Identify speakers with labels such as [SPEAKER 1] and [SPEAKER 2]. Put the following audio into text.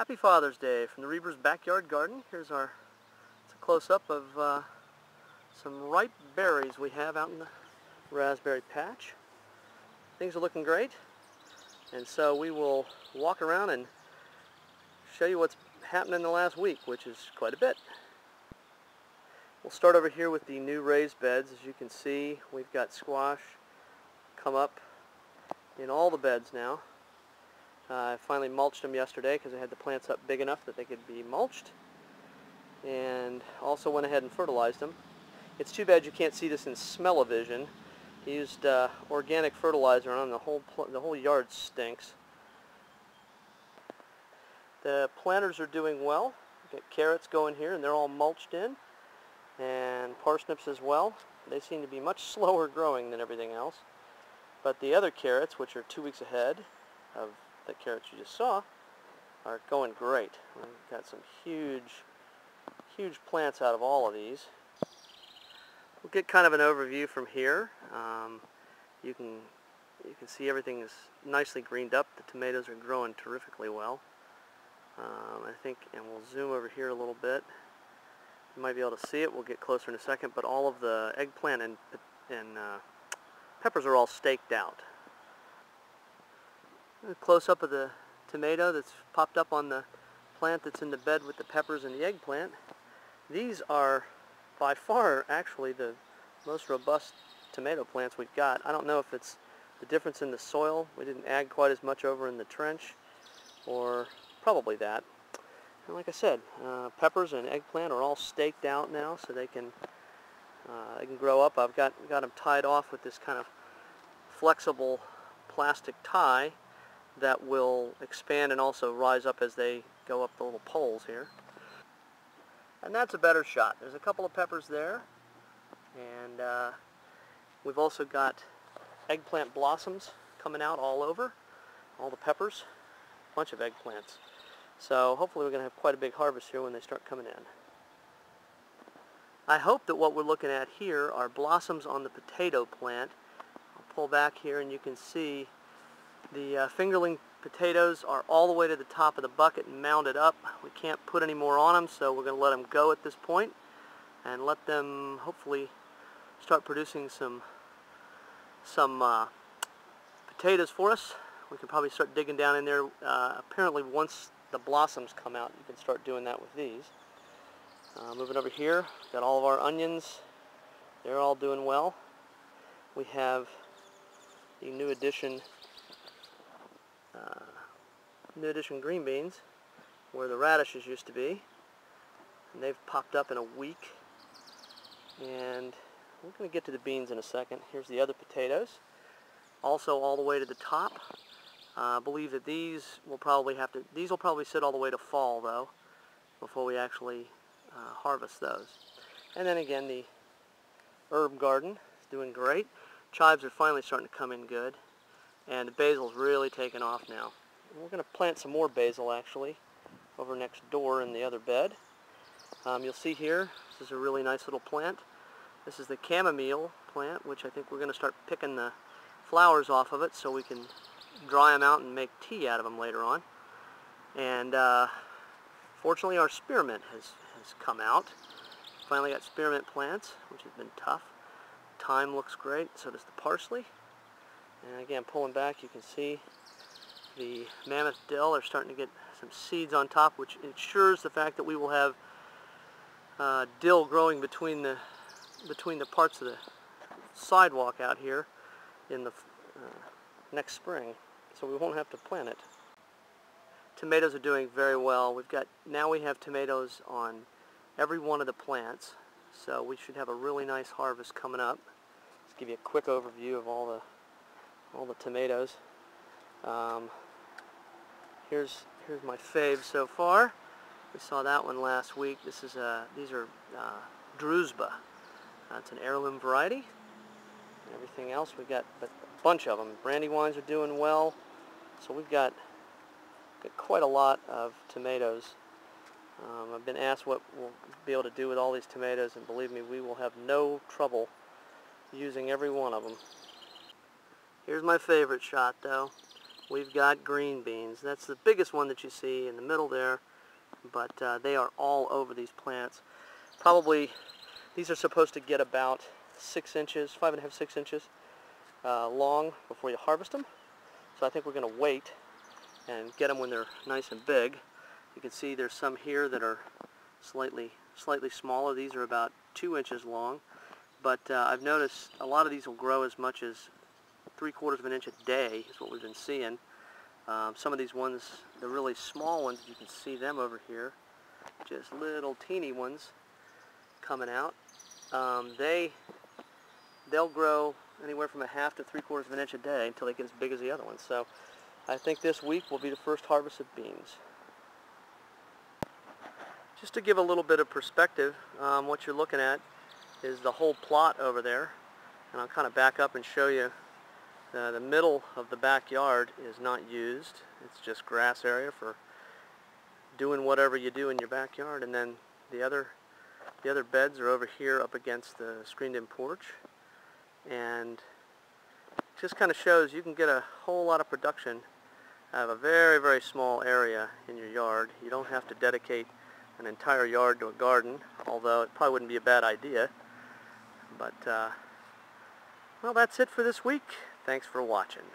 [SPEAKER 1] Happy Father's Day from the Reber's backyard garden. Here's a close-up of some ripe berries we have out in the raspberry patch. Things are looking great, and so we will walk around and show you what's happened in the last week, which is quite a bit. We'll start over here with the new raised beds. As you can see, we've got squash come up in all the beds now. I finally mulched them yesterday because I had the plants up big enough that they could be mulched, and also went ahead and fertilized them. It's too bad you can't see this in smell-o-vision. I used organic fertilizer on them. The whole yard stinks. The planters are doing well. We've got carrots going here, and they're all mulched in, and parsnips as well. They seem to be much slower growing than everything else. But the other carrots, which are 2 weeks ahead of the carrots you just saw, are going great. We've got some huge plants out of all of these. We'll get kind of an overview from here. You can see everything is nicely greened up. The tomatoes are growing terrifically well. I think, and we'll zoom over here a little bit. You might be able to see it. We'll get closer in a second. But all of the eggplant and peppers are all staked out. A close-up of the tomato that's popped up on the plant that's in the bed with the peppers and the eggplant. These are by far actually the most robust tomato plants we've got. I don't know if it's the difference in the soil. We didn't add quite as much over in the trench, or probably that. And like I said, peppers and eggplant are all staked out now, so they can grow up. I've got them tied off with this kind of flexible plastic tie that will expand and also rise up as they go up the little poles here. And that's a better shot. There's a couple of peppers there, and we've also got eggplant blossoms coming out all over, all the peppers, a bunch of eggplants. So hopefully we're going to have quite a big harvest here when they start coming in. I hope that what we're looking at here are blossoms on the potato plant. I'll pull back here and you can see the fingerling potatoes are all the way to the top of the bucket and mounded up. We can't put any more on them, so we're going to let them go at this point and let them hopefully start producing some potatoes for us. We can probably start digging down in there. Apparently once the blossoms come out, you can start doing that with these. Moving over here, got all of our onions. They're all doing well. We have the new addition green beans, where the radishes used to be, and they've popped up in a week. And we're going to get to the beans in a second. Here's the other potatoes, also all the way to the top. I believe that these will probably sit all the way to fall though, before we actually harvest those. And then again, the herb garden is doing great. Chives are finally starting to come in good, and the basil's really taken off now. We're going to plant some more basil actually over next door in the other bed. You'll see here, this is a really nice little plant. This is the chamomile plant, which I think we're going to start picking the flowers off of it so we can dry them out and make tea out of them later on. And fortunately our spearmint has come out. Finally got spearmint plants, which has been tough. Thyme looks great, so does the parsley. And again, pulling back, you can see the mammoth dill are starting to get some seeds on top, which ensures the fact that we will have dill growing between the parts of the sidewalk out here in the next spring, so we won't have to plant it. Tomatoes are doing very well. Now we have tomatoes on every one of the plants, so we should have a really nice harvest coming up. Let's give you a quick overview of all the tomatoes. Here's my fave so far. We saw that one last week. These are Druzhba. It's an heirloom variety. And everything else, we got a bunch of them. Brandywines are doing well. So we've got quite a lot of tomatoes. I've been asked what we'll be able to do with all these tomatoes, and believe me, we will have no trouble using every one of them. Here's my favorite shot though. we've got green beans. That's the biggest one that you see in the middle there, but they are all over these plants. Probably, these are supposed to get about 6 inches, 5.5, 6 inches long before you harvest them. So I think we're going to wait and get them when they're nice and big. You can see there's some here that are slightly smaller. These are about 2 inches long, but I've noticed a lot of these will grow as much as 3/4 of an inch a day is what we've been seeing. Some of these ones, the really small ones, you can see them over here, just little teeny ones coming out. They'll grow anywhere from 1/2 to 3/4 of an inch a day until they get as big as the other ones. So I think this week will be the first harvest of beans. Just to give a little bit of perspective, what you're looking at is the whole plot over there. And I'll kind of back up and show you. The middle of the backyard is not used. It's just grass area for doing whatever you do in your backyard. And then the other beds are over here up against the screened-in porch. And it just kind of shows you can get a whole lot of production out of a very, very small area in your yard. You don't have to dedicate an entire yard to a garden, although it probably wouldn't be a bad idea. But, well, that's it for this week. Thanks for watching.